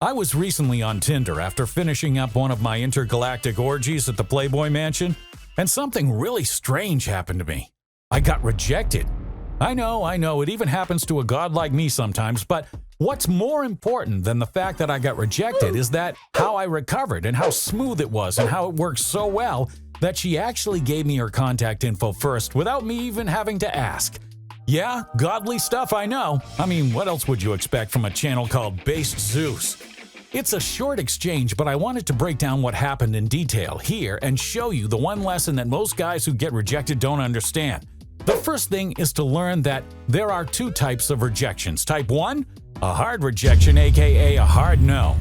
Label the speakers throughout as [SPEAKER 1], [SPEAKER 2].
[SPEAKER 1] I was recently on Tinder after finishing up one of my intergalactic orgies at the Playboy Mansion, and something really strange happened to me. I got rejected. I know, it even happens to a god like me sometimes, but what's more important than the fact that I got rejected is that how I recovered and how smooth it was and how it worked so well that she actually gave me her contact info first without me even having to ask. Yeah, godly stuff, I know. I mean, what else would you expect from a channel called Based Zeus? It's a short exchange, but I wanted to break down what happened in detail here and show you the one lesson that most guys who get rejected don't understand. The first thing is to learn that there are two types of rejections. Type 1, a hard rejection, aka a hard no.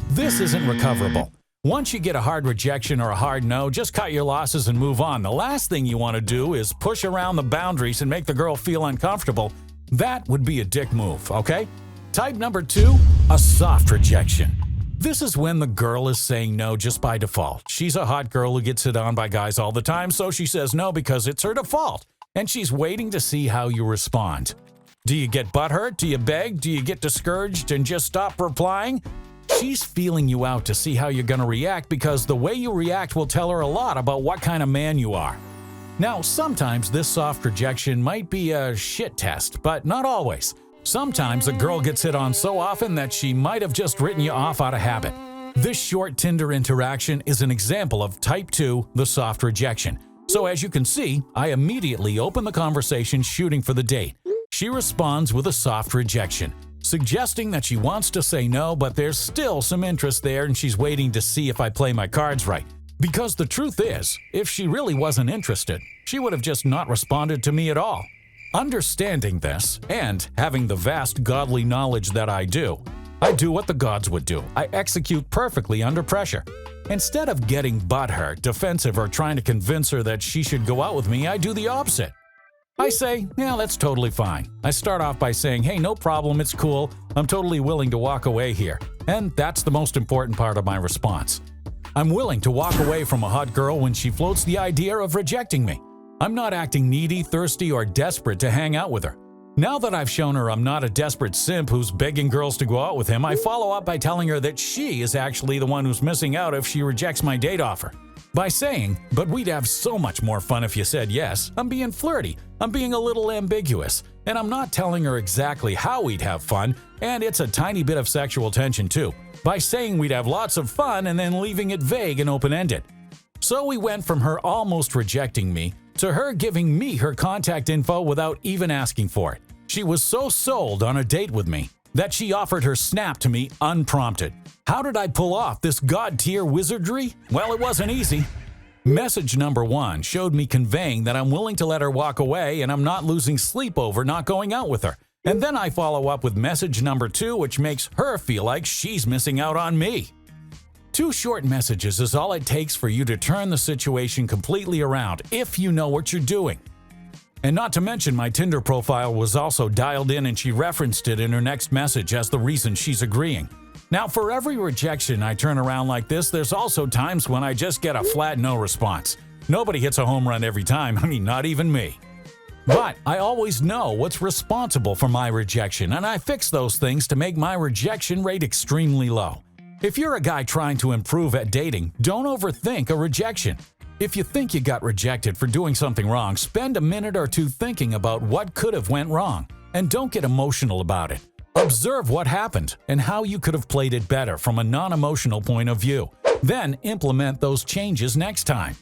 [SPEAKER 1] This isn't recoverable. Once you get a hard rejection or a hard no, just cut your losses and move on. The last thing you want to do is push around the boundaries and make the girl feel uncomfortable. That would be a dick move, okay? Type number 2, a soft rejection. This is when the girl is saying no just by default. She's a hot girl who gets hit on by guys all the time, so she says no because it's her default, and she's waiting to see how you respond. Do you get butthurt? Do you beg? Do you get discouraged and just stop replying? She's feeling you out to see how you're going to react because the way you react will tell her a lot about what kind of man you are. Now, sometimes this soft rejection might be a shit test, but not always. Sometimes a girl gets hit on so often that she might have just written you off out of habit. This short Tinder interaction is an example of Type 2, the soft rejection. So as you can see, I immediately open the conversation shooting for the date. She responds with a soft rejection, suggesting that she wants to say no, but there's still some interest there and she's waiting to see if I play my cards right. Because the truth is, if she really wasn't interested, she would have just not responded to me at all. Understanding this, and having the vast godly knowledge that I do what the gods would do. I execute perfectly under pressure. Instead of getting butthurt, defensive, or trying to convince her that she should go out with me, I do the opposite. I say, yeah, that's totally fine. I start off by saying, hey, no problem, it's cool. I'm totally willing to walk away here. And that's the most important part of my response. I'm willing to walk away from a hot girl when she floats the idea of rejecting me. I'm not acting needy, thirsty, or desperate to hang out with her. Now that I've shown her I'm not a desperate simp who's begging girls to go out with him, I follow up by telling her that she is actually the one who's missing out if she rejects my date offer. By saying, but we'd have so much more fun if you said yes, I'm being flirty, I'm being a little ambiguous, and I'm not telling her exactly how we'd have fun, and it's a tiny bit of sexual tension too, by saying we'd have lots of fun and then leaving it vague and open-ended. So we went from her almost rejecting me to her giving me her contact info without even asking for it. She was so sold on a date with me that she offered her snap to me unprompted. How did I pull off this god-tier wizardry? Well, it wasn't easy. Message number 1 showed me conveying that I'm willing to let her walk away and I'm not losing sleep over not going out with her. And then I follow up with message number 2, which makes her feel like she's missing out on me. 2 short messages is all it takes for you to turn the situation completely around if you know what you're doing. And not to mention my Tinder profile was also dialed in and she referenced it in her next message as the reason she's agreeing. Now, for every rejection I turn around like this, there's also times when I just get a flat no response. Nobody hits a home run every time, I mean, not even me. But I always know what's responsible for my rejection, and I fix those things to make my rejection rate extremely low. If you're a guy trying to improve at dating, don't overthink a rejection. If you think you got rejected for doing something wrong, spend a minute or two thinking about what could have went wrong, and don't get emotional about it. Observe what happened and how you could have played it better from a non-emotional point of view. Then implement those changes next time.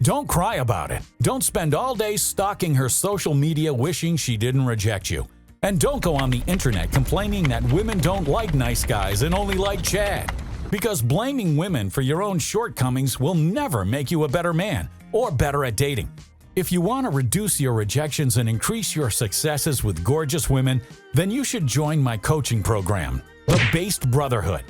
[SPEAKER 1] Don't cry about it. Don't spend all day stalking her social media wishing she didn't reject you. And don't go on the internet complaining that women don't like nice guys and only like Chad. Because blaming women for your own shortcomings will never make you a better man or better at dating. If you want to reduce your rejections and increase your successes with gorgeous women, then you should join my coaching program, The Based Brotherhood.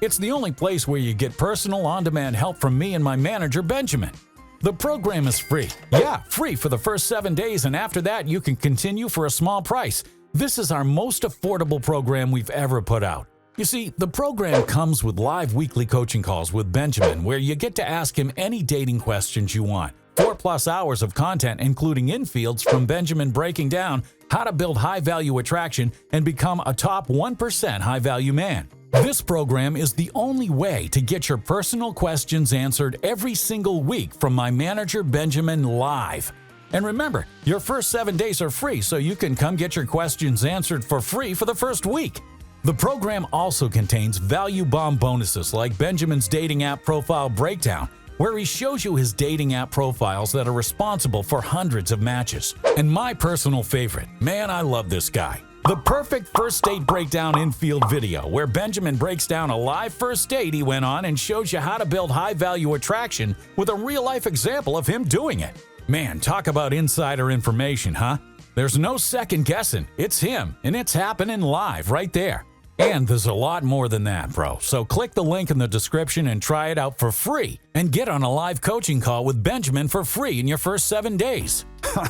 [SPEAKER 1] It's the only place where you get personal, on-demand help from me and my manager, Benjamin. The program is free. Yeah, free for the first 7 days, and after that, you can continue for a small price. This is our most affordable program we've ever put out. You see, the program comes with live weekly coaching calls with Benjamin, where you get to ask him any dating questions you want. 4+ hours of content, including infields from Benjamin breaking down how to build high-value attraction and become a top 1% high-value man. This program is the only way to get your personal questions answered every single week from my manager, Benjamin, live. And remember, your first 7 days are free, so you can come get your questions answered for free for the first week. The program also contains value bomb bonuses like Benjamin's dating app profile breakdown, where he shows you his dating app profiles that are responsible for hundreds of matches. And my personal favorite, man, I love this guy, the perfect first date breakdown infield video, where Benjamin breaks down a live first date he went on and shows you how to build high-value attraction with a real-life example of him doing it. Man, talk about insider information, huh? There's no second guessing. It's him, and it's happening live right there. And there's a lot more than that, bro. So click the link in the description and try it out for free and get on a live coaching call with Benjamin for free in your first 7 days.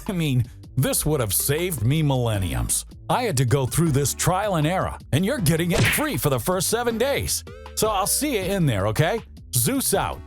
[SPEAKER 1] I mean, this would have saved me millenniums. I had to go through this trial and error, and you're getting it free for the first 7 days. So I'll see you in there, okay? Zeus out.